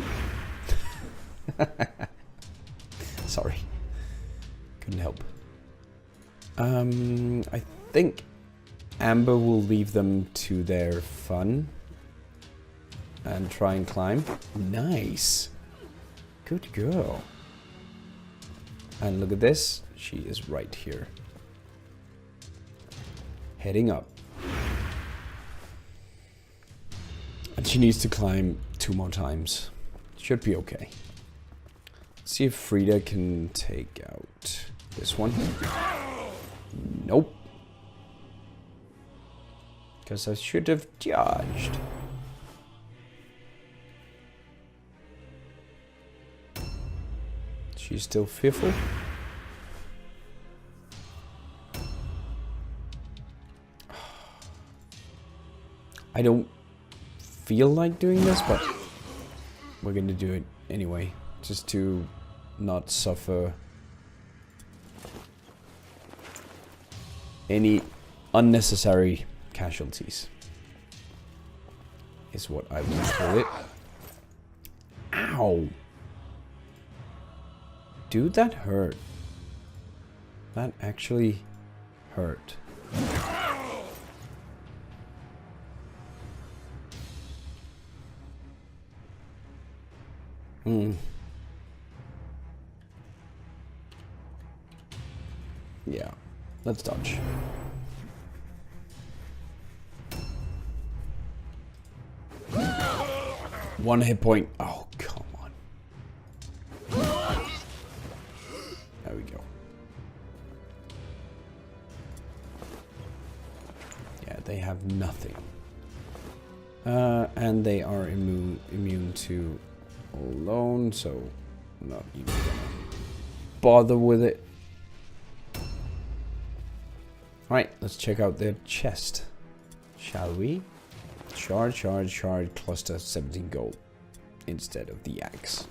Sorry. Couldn't help. I think Amber will leave them to their fun and try and climb. Nice. Good girl. And look at this. She is right here. Heading up. And she needs to climb 2 more times. Should be okay. Let's see if Frida can take out this one. Nope. Because I should have judged. She's still fearful. I don't feel like doing this, but we're gonna do it anyway. Just to not suffer any unnecessary casualties. Is what I would call it. Ow! Dude, that hurt. That actually hurt. Yeah, let's dodge. One hit point. Oh, come on. There we go. Yeah, they have nothing. And they are immune to alone, so I'm not even gonna bother with it. Alright, let's check out their chest. Shall we? Shard, cluster 17 gold instead of the axe.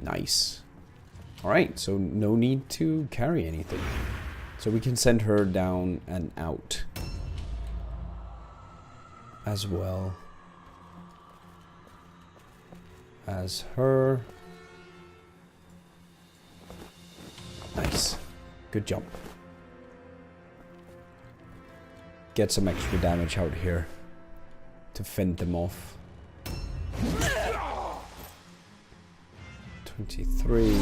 Nice. Alright, so no need to carry anything. So we can send her down and out as well as her. Nice. Good jump. Get some extra damage out here to fend them off. 23.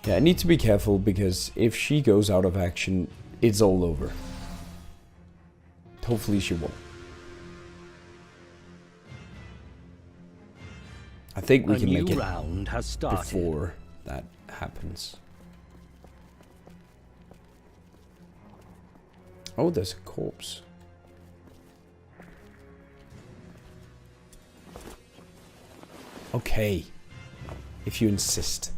Yeah, I need to be careful because if she goes out of action, it's all over. Hopefully she won't. I think we can make it round has started before that happens. Oh, there's a corpse. Okay. If you insist.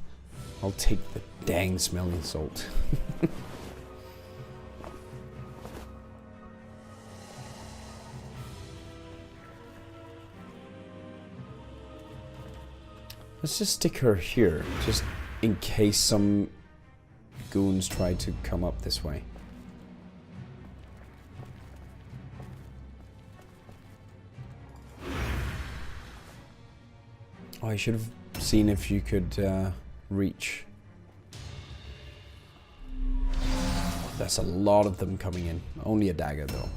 I'll take the dang smelling salt. Let's just stick her here, just in case some goons try to come up this way. Oh, I should have seen if you could reach. That's a lot of them coming in. Only a dagger though.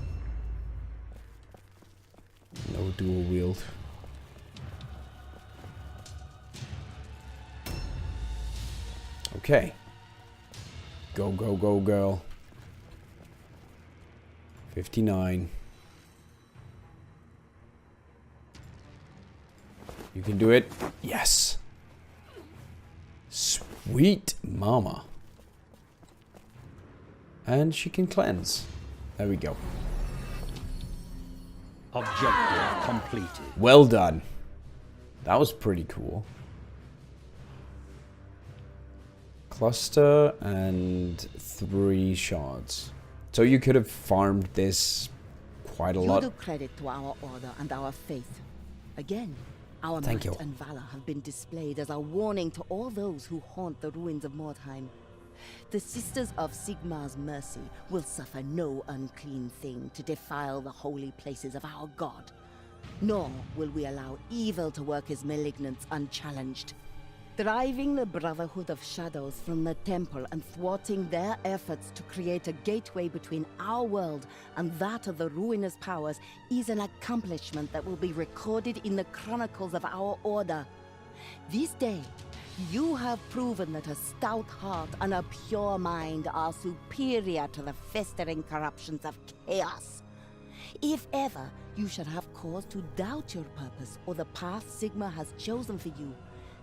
No dual wield. Okay. Go, go, go, girl. 59. You can do it. Yes. Sweet mama. And she can cleanse. There we go. Objective completed. Well done. That was pretty cool. Cluster and 3 shards. So you could have farmed this quite a lot. You do credit to our order and our faith. Again, our might and valor have been displayed as a warning to all those who haunt the ruins of Mordheim. The Sisters of Sigmar's mercy will suffer no unclean thing to defile the holy places of our god. Nor will we allow evil to work his malignance unchallenged. Driving the Brotherhood of Shadows from the temple and thwarting their efforts to create a gateway between our world and that of the ruinous powers is an accomplishment that will be recorded in the chronicles of our order. This day, you have proven that a stout heart and a pure mind are superior to the festering corruptions of chaos. If ever you should have cause to doubt your purpose or the path Sigmar has chosen for you,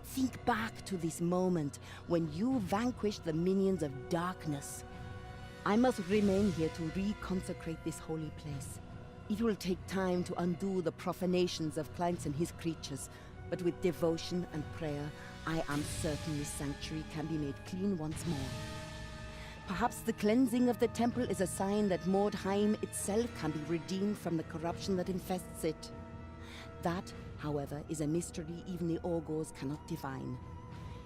think back to this moment when you vanquished the minions of darkness. I must remain here to reconsecrate this holy place. It will take time to undo the profanations of Clanks and his creatures, but with devotion and prayer, I am certain this sanctuary can be made clean once more. Perhaps the cleansing of the temple is a sign that Mordheim itself can be redeemed from the corruption that infests it. That, however, is a mystery even the Augurs cannot divine.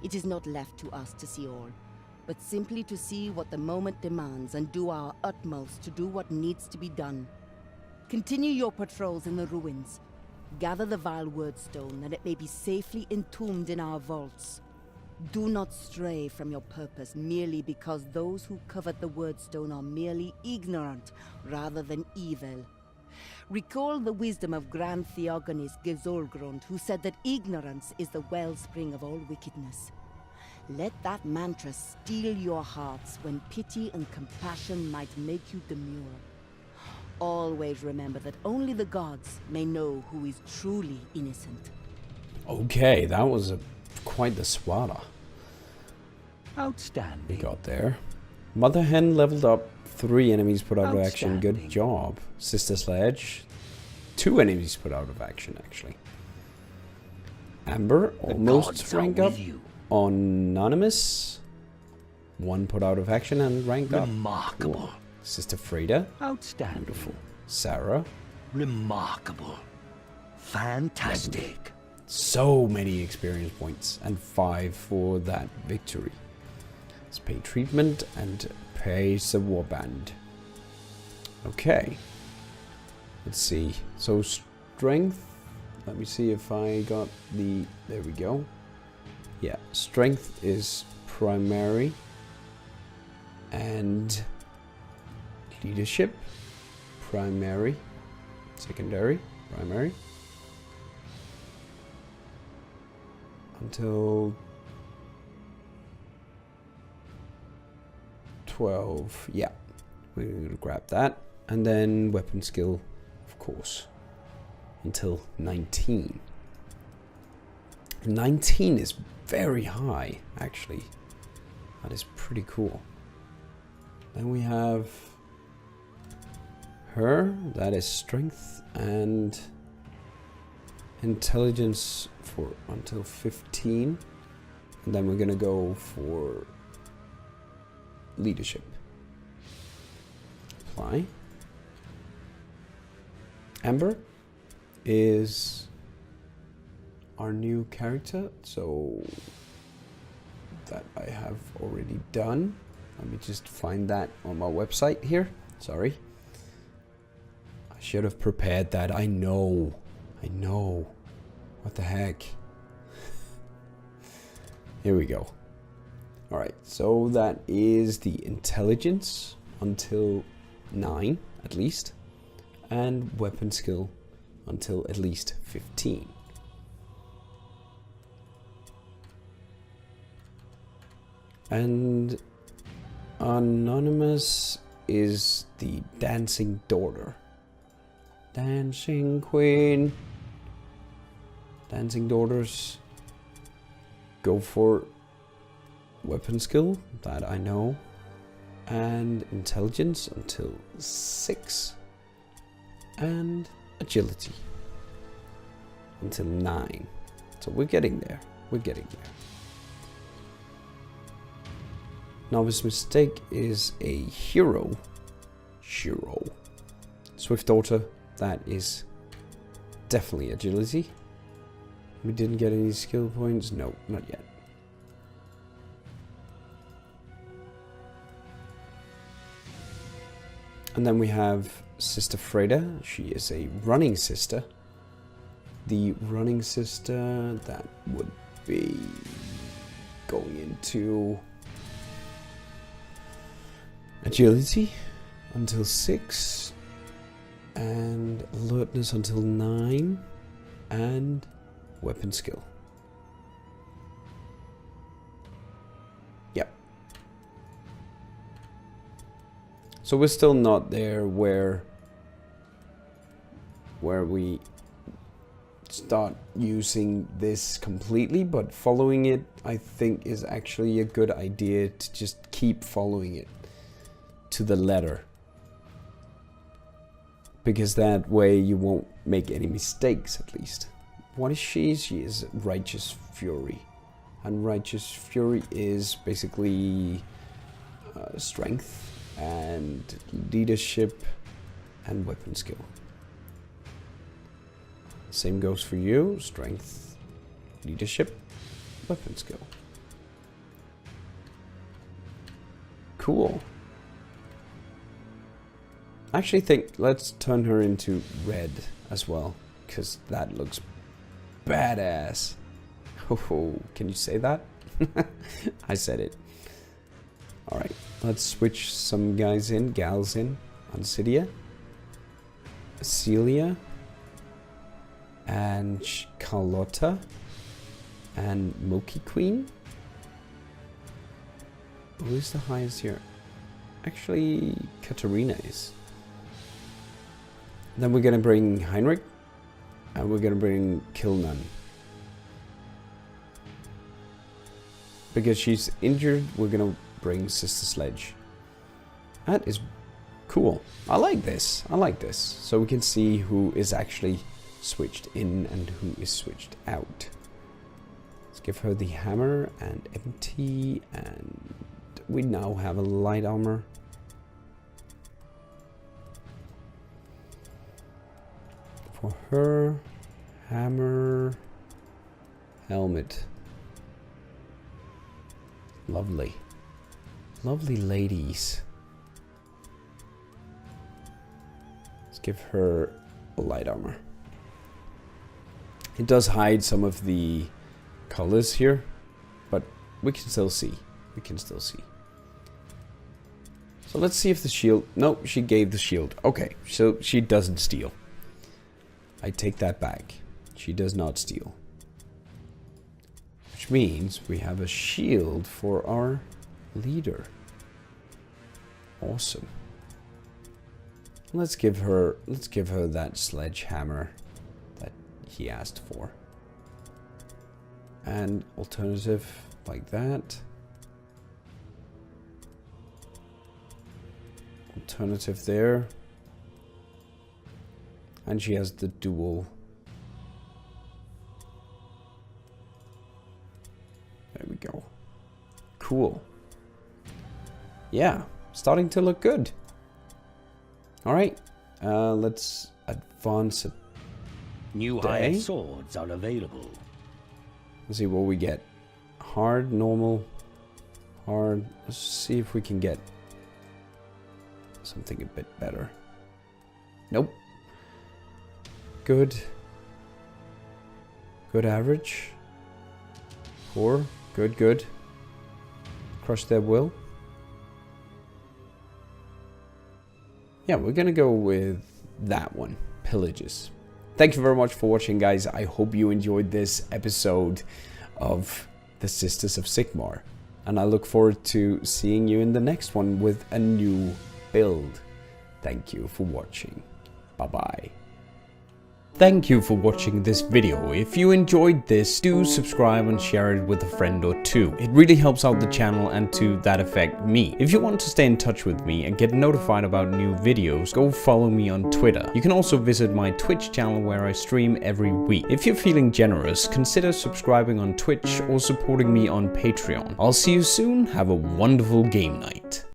It is not left to us to see all, but simply to see what the moment demands and do our utmost to do what needs to be done. Continue your patrols in the ruins. Gather the vile wordstone that it may be safely entombed in our vaults. Do not stray from your purpose merely because those who covet the wordstone are merely ignorant rather than evil. Recall the wisdom of Grand Theogonis Gizolgrond, who said that ignorance is the wellspring of all wickedness. Let that mantra steel your hearts when pity and compassion might make you demure. Always remember that only the gods may know who is truly innocent. Okay, that was quite the swatter Outstanding. we got there. Mother Hen leveled up. 3 enemies put out of action. Good Outstanding. job. Sister Sledge. 2 enemies put out of action, actually. Amber The almost gods are rank up. with you. Anonymous. 1 put out of action and ranked up. Remarkable. Cool. Sister Freda. Outstanding. Beautiful. Sarah. Remarkable. Fantastic. So many experience points. And 5 for that victory. Let's pay treatment and pay the warband. Okay. Let's see. So strength. Let me see if I got the... There we go. Yeah. Strength is primary. And leadership. Primary. Secondary. Primary. Until 12. Yeah. We're going to grab that. And then weapon skill, of course. Until 19. 19 is very high, actually. That is pretty cool. Then we have her. That is strength and intelligence for until 15. And then we're going to go for leadership. Apply. Amber is our new character, so that I have already done. Let me just find that on my website here. Sorry. I should have prepared that. I know. What the heck? Here we go. Alright, so that is the intelligence until 9 at least. And weapon skill until at least 15. And Anonymous is the dancing daughter. Dancing queen. Dancing daughters. Go for weapon skill, that I know. And intelligence until 6. And agility until 9. So we're getting there. Novice Mistake is a hero. Swift Daughter, that is definitely agility. We didn't get any skill points. No, not yet. And then we have Sister Freda. She is a running sister. the running sister, that would be going into agility until 6, and alertness until 9, and weapon skill. Yep. So we're still not there where we start using this completely, but following it I think is actually a good idea, to just keep following it to the letter, because that way you won't make any mistakes. At least, what is she? She is righteous fury, and righteous fury is basically strength and leadership and weapon skill. Same goes for you. Strength, leadership, weapon skill. Cool. I actually think let's turn her into red as well, because that looks badass. Oh, can you say that? I said it. Alright, let's switch some guys in, gals in. Ansidia, Celia, and Carlotta, and Moki Queen. Who is the highest here? Actually, Katarina is. Then we're gonna bring Heinrich, and we're gonna bring Kilnan. Because she's injured, we're gonna bring Sister Sledge. That is cool. I like this. I like this. So we can see who is actually switched in and who is switched out. Let's give her the hammer and empty, and we now have a light armor. For her, hammer, helmet. Lovely. Lovely ladies. Let's give her a light armor. It does hide some of the colors here, but we can still see. We can still see. So let's see if the shield... No, she gave the shield. Okay, so she doesn't steal. I take that back. She does not steal. Which means we have a shield for our leader. Awesome. Let's give her that sledgehammer that he asked for. And alternative like that. Alternative there. And she has the dual. There we go. Cool. Yeah, starting to look good. Alright, let's advance it. New hired swords are available. Let's see what we get. Hard, normal, hard. Let's see if we can get something a bit better. Nope. Good. Good average. Poor. Good, good. Crush their will. Yeah, we're gonna go with that one. Pillages. Thank you very much for watching, guys. I hope you enjoyed this episode of the Sisters of Sigmar. And I look forward to seeing you in the next one with a new build. Thank you for watching. Bye-bye. Thank you for watching this video. If you enjoyed this, do subscribe and share it with a friend or two. It really helps out the channel and to that effect me. If you want to stay in touch with me and get notified about new videos, go follow me on Twitter. You can also visit my Twitch channel where I stream every week. If you're feeling generous, consider subscribing on Twitch or supporting me on Patreon. I'll see you soon. Have a wonderful game night.